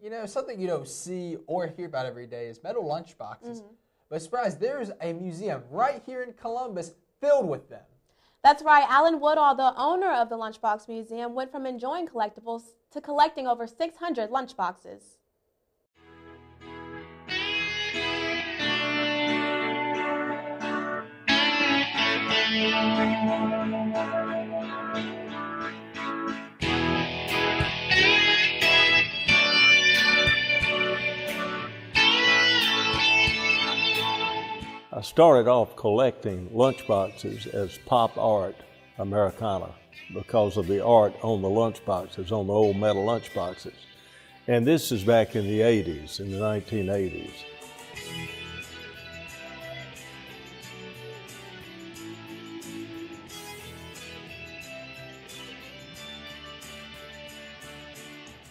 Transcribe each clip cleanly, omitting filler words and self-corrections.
You know, something you don't see or hear about every day is metal lunchboxes. But surprise, there's a museum right here in Columbus filled with them. That's right. Alan Woodall, the owner of the Lunchbox Museum, went from enjoying collectibles to collecting over 600 lunchboxes. I started off collecting lunchboxes as pop art Americana because of the art on the lunchboxes, on the old metal lunchboxes. And this is back in the 80s, in the 1980s.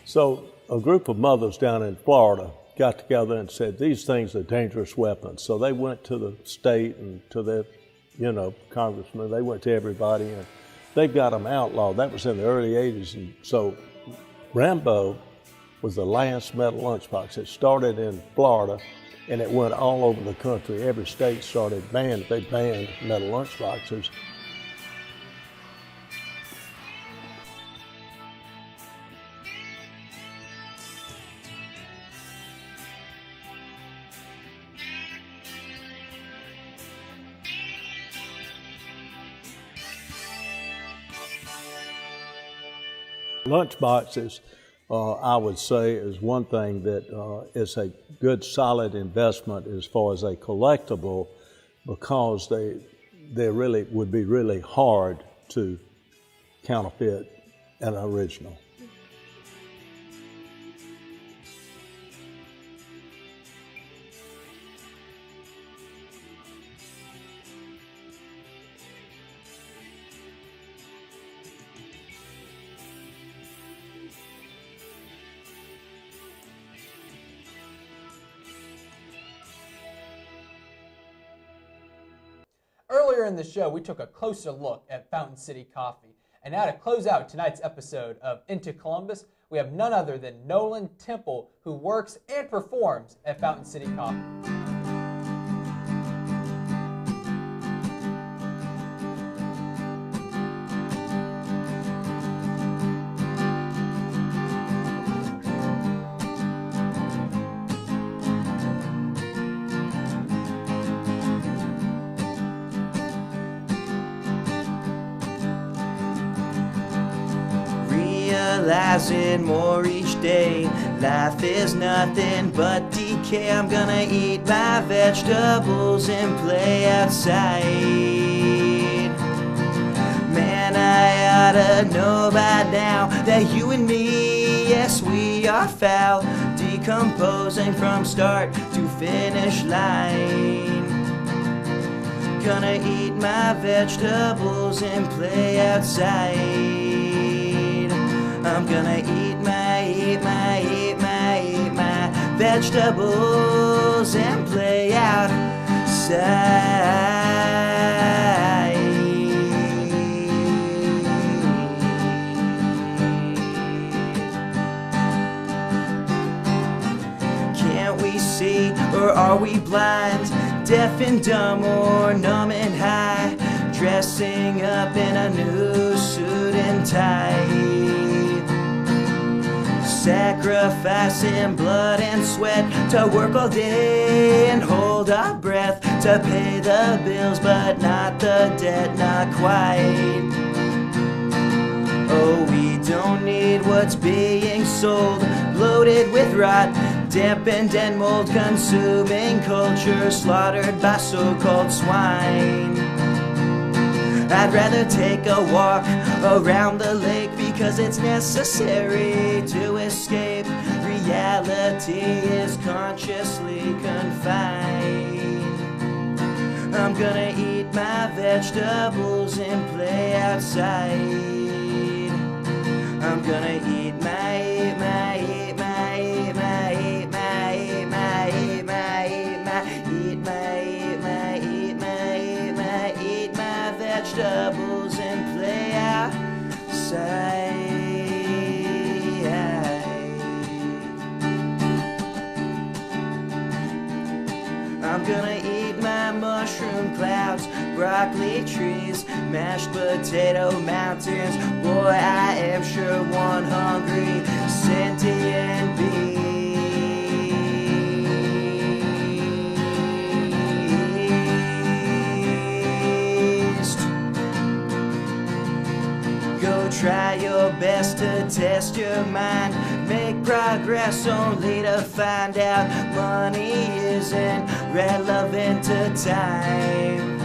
So a group of mothers down in Florida got together and said, these things are dangerous weapons. So they went to the state and to their, congressmen. They went to everybody and they've got them outlawed. That was in the early 80s. And so Rambo was the last metal lunchbox. It started in Florida and it went all over the country. Every state they banned metal lunchboxes. Lunchboxes, I would say, is one thing that is a good, solid investment as far as a collectible, because they really would be really hard to counterfeit an original. Earlier in the show, we took a closer look at Fountain City Coffee. And now to close out tonight's episode of Into Columbus, we have none other than Nolan Temple, who works and performs at Fountain City Coffee. Realizing more each day, life is nothing but decay. I'm gonna eat my vegetables and play outside. Man, I oughta know by now that you and me, yes, we are foul, decomposing from start to finish line. Gonna eat my vegetables and play outside. I'm gonna eat my vegetables and play outside. Can't we see, or are we blind, deaf and dumb or numb and high, dressing up in a new suit and tie? Sacrificing blood and sweat to work all day and hold our breath to pay the bills, but not the debt, not quite. Oh, we don't need what's being sold, loaded with rot, dampened and mold, consuming culture slaughtered by so-called swine. I'd rather take a walk around the lake because it's necessary to escape. Reality is consciously confined. I'm gonna eat my vegetables and play outside. I'm gonna eat vegetables and play outside. I'm gonna eat my mushroom clouds, broccoli trees, mashed potato mountains. Boy, I am sure one hungry sentient beast. Go try your best to test your mind. Make progress only to find out money isn't relevant to time.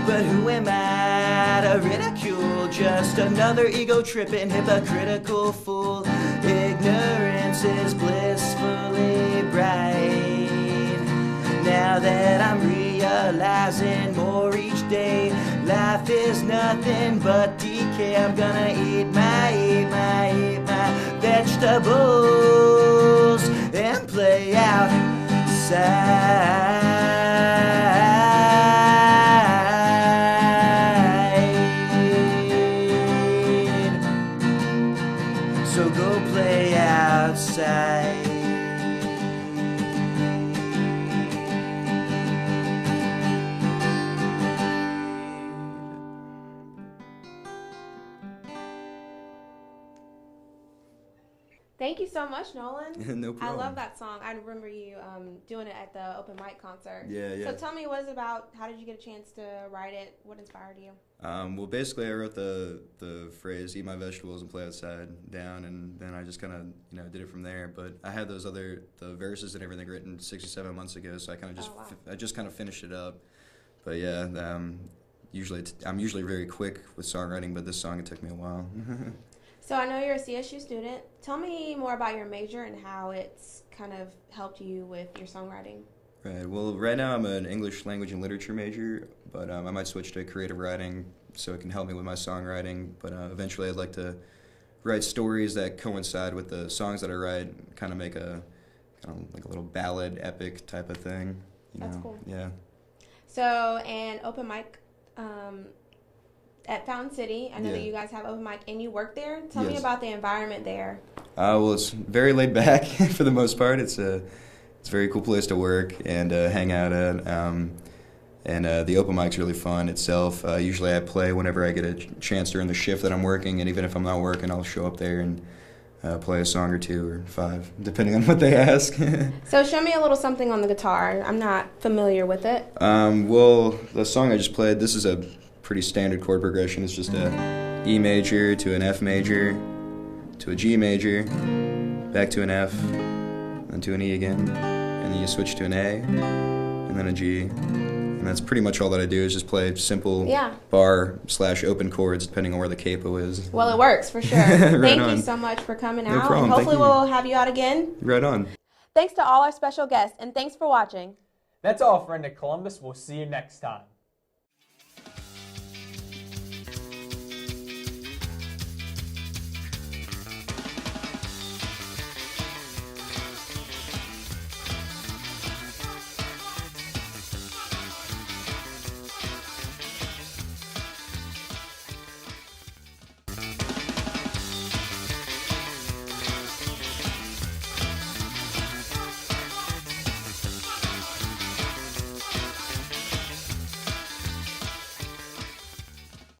But who am I to ridicule? Just another ego-tripping, hypocritical fool. Ignorance is blissfully bright. Now that I'm realizing more each day, life is nothing but decay. I'm gonna eat my vegetables and play outside. So go play outside. Thank you so much, Nolan. No problem. I love that song. I remember you doing it at the open mic concert. Yeah. So tell me what it's about. How did you get a chance to write it? What inspired you? Well, basically, I wrote the phrase "eat my vegetables and play outside" down, and then I just kind of did it from there. But I had the verses and everything written 6 or 7 months ago, so I kind of just I just kind of finished it up. But yeah, I'm usually very quick with songwriting, but this song it took me a while. So I know you're a CSU student. Tell me more about your major and how it's kind of helped you with your songwriting. Right. Well, right now I'm an English language and literature major, but I might switch to creative writing so it can help me with my songwriting. But eventually I'd like to write stories that coincide with the songs that I write, kind of make a like a little ballad, epic type of thing. That's cool. Yeah. So, and open mic at Fountain City. I know that Yeah. you guys have open mic and you work there. Tell me Yes. about the environment there. Well, it's very laid back for the most part. It's a very cool place to work and hang out at. And the open mic's really fun itself. Usually I play whenever I get a chance during the shift that I'm working, and even if I'm not working, I'll show up there and play a song or 2 or 5, depending on what they ask. So show me a little something on the guitar. I'm not familiar with it. Well, the song I just played, this is a pretty standard chord progression. It's just a E major to an F major to a G major, back to an F, then to an E again, and then you switch to an A, and then a G. And that's pretty much all that I do is just play simple bar/open chords depending on where the capo is. Well, it works for sure. Thank you so much for coming out. problem. And hopefully Thank you. we'll have you out again. Right on. Thanks to all our special guests, and thanks for watching. That's all for Into Columbus. We'll see you next time.